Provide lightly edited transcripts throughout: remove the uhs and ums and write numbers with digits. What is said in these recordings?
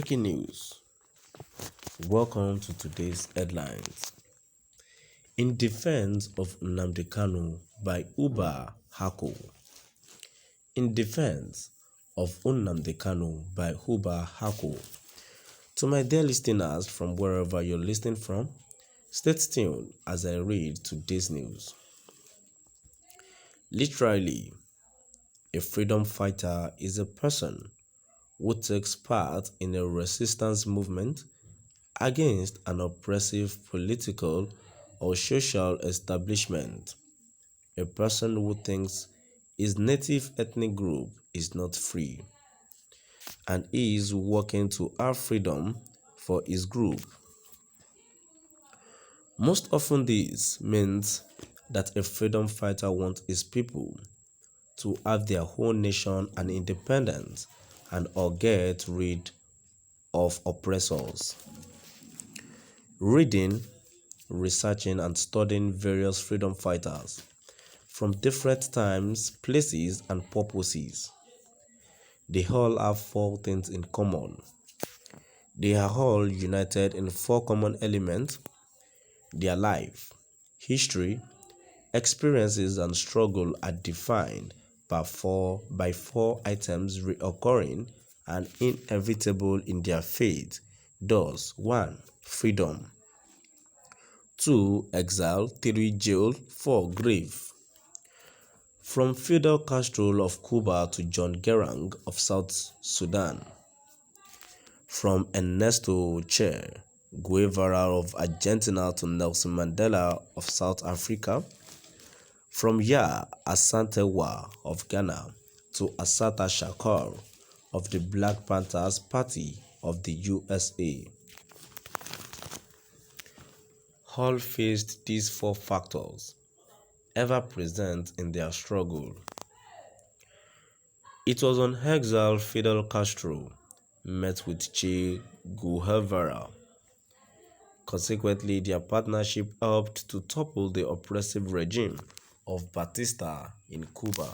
Breaking news. Welcome to today's headlines. In defense of Nnamdi Kanu by Uba Hako. In defense of Nnamdi Kanu by Uba Hako. To my dear listeners from wherever you're listening from, stay tuned as I read today's news. Literally, a freedom fighter is a person who takes part in a resistance movement against an oppressive political or social establishment. A person who thinks his native ethnic group is not free and is working to have freedom for his group. Most often this means that a freedom fighter wants his people to have their own nation and independence and or get rid of oppressors. Reading, researching and studying various freedom fighters from different times, places and purposes. They all have four things in common. They are all united in four common elements: their life, history, experiences and struggle are defined by four items recurring and inevitable in their faith. Thus, 1. Freedom. 2. Exile. 3. Jail. 4. Grave. From Fidel Castro of Cuba to John Garang of South Sudan. From Ernesto Che Guevara of Argentina to Nelson Mandela of South Africa. From Asantewa of Ghana to Assata Shakur of the Black Panthers Party of the USA. All faced these four factors ever present in their struggle. It was on exile Fidel Castro met with Che Guevara. Consequently, their partnership helped to topple the oppressive regime of Batista in Cuba.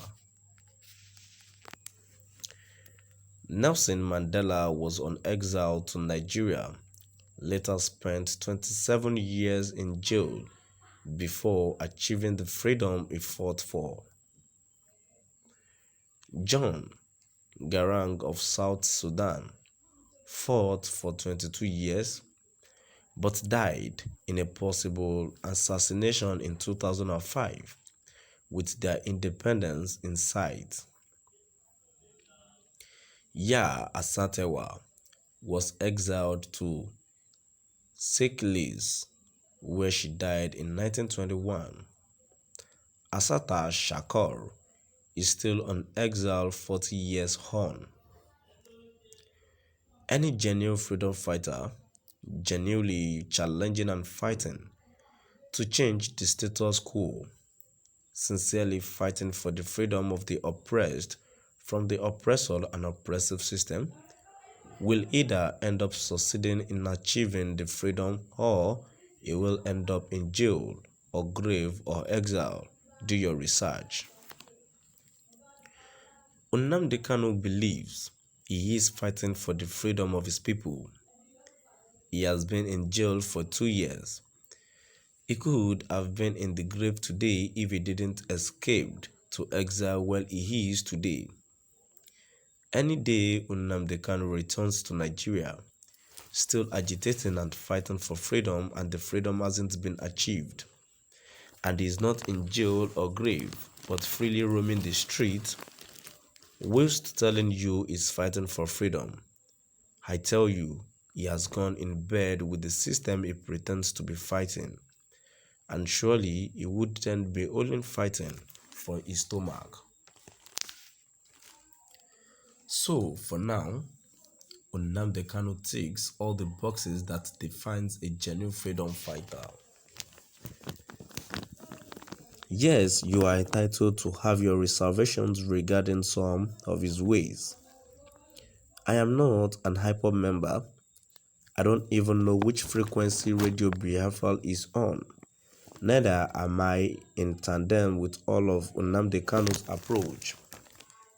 Nelson Mandela was on exile to Nigeria, later spent 27 years in jail before achieving the freedom he fought for. John Garang of South Sudan fought for 22 years but died in a possible assassination in 2005 with their independence in sight. Asantewa was exiled to Seychelles, where she died in 1921. Assata Shakur is still on exile 40 years on. Any genuine freedom fighter, genuinely challenging and fighting to change the status quo, sincerely fighting for the freedom of the oppressed from the oppressor and oppressive system, will either end up succeeding in achieving the freedom or it will end up in jail or grave or exile. Do your research. Nnamdi Kanu believes he is fighting for the freedom of his people. He has been in jail for 2 years. He could have been in the grave today if he didn't escape to exile where he is today. Any day Nnamdi Kanu returns to Nigeria, still agitating and fighting for freedom, and the freedom hasn't been achieved, and he is not in jail or grave, but freely roaming the street, whilst telling you he's fighting for freedom, I tell you, he has gone in bed with the system he pretends to be fighting, and surely he wouldn't be only fighting for his stomach. So, for now, Nnamdi Kanu ticks all the boxes that defines a genuine freedom fighter. Yes, you are entitled to have your reservations regarding some of his ways. I am not an hyper member. I don't even know which frequency Radio Biafra is on. Neither am I in tandem with all of Nnamdi Kanu's approach.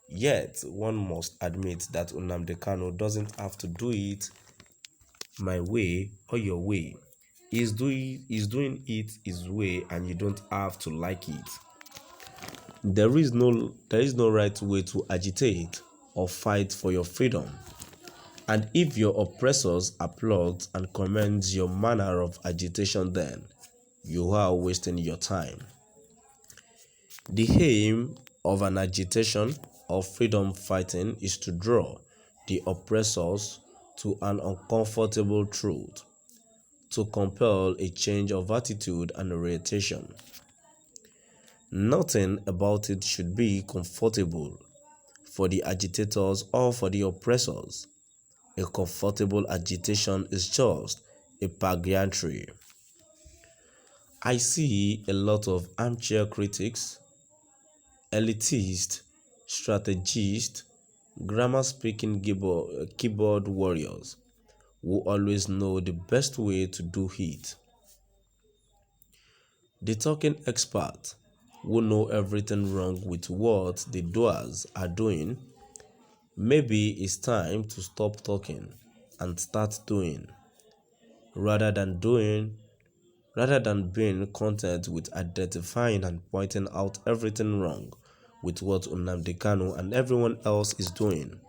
Yet, one must admit that Nnamdi Kanu doesn't have to do it my way or your way. He's doing it his way, and you don't have to like it. There is no right way to agitate or fight for your freedom. And if your oppressors applaud and commend your manner of agitation, then you are wasting your time. The aim of an agitation or freedom fighting is to draw the oppressors to an uncomfortable truth, to compel a change of attitude and orientation. Nothing about it should be comfortable for the agitators or for the oppressors. A comfortable agitation is just a purgatory. I see a lot of armchair critics, elitist, strategist, grammar speaking keyboard warriors who always know the best way to do it. The talking expert who know everything wrong with what the doers are doing. Maybe it's time to stop talking and start doing, rather than doing, rather than being content with identifying and pointing out everything wrong with what Nnamdi Kanu and everyone else is doing.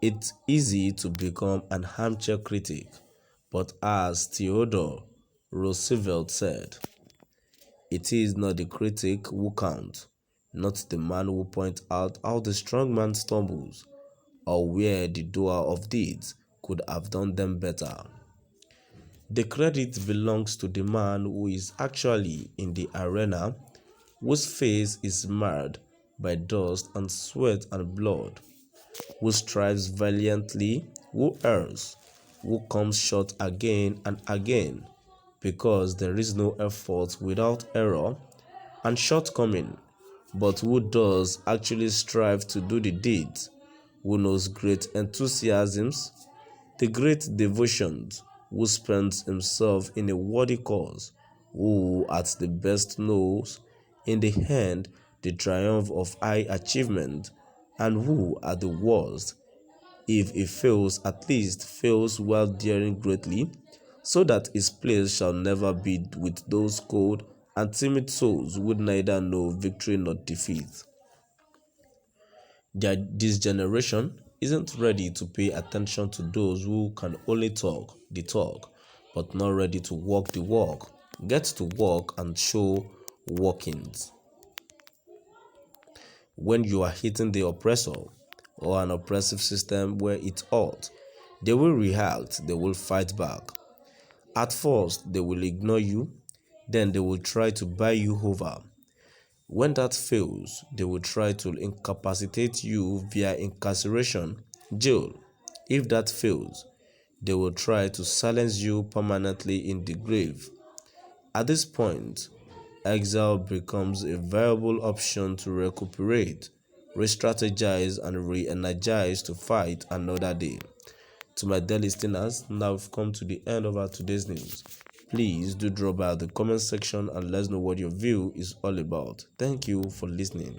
It's easy to become an armchair critic, but as Theodore Roosevelt said, it is not the critic who counts, not the man who points out how the strong man stumbles, or where the doer of deeds could have done them better. The credit belongs to the man who is actually in the arena, whose face is marred by dust and sweat and blood, who strives valiantly, who errs, who comes short again and again, because there is no effort without error and shortcoming, but who does actually strive to do the deeds, who knows great enthusiasms, the great devotions, who spends himself in a worthy cause, who at the best knows in the end the triumph of high achievement, and who at the worst, if he fails, at least fails while daring greatly, so that his place shall never be with those cold and timid souls who neither know victory nor defeat. This generation isn't ready to pay attention to those who can only talk the talk, but not ready to walk the walk, get to work and show workings. When you are hitting the oppressor or an oppressive system where it ought, they will react, they will fight back. At first, they will ignore you, then they will try to buy you over. When that fails, they will try to incapacitate you via incarceration, jail. If that fails, they will try to silence you permanently in the grave. At this point, exile becomes a viable option to recuperate, re-strategize, and re-energize to fight another day. To my dear listeners, now we've come to the end of our today's news. Please do drop by the comment section and let us know what your view is all about. Thank you for listening.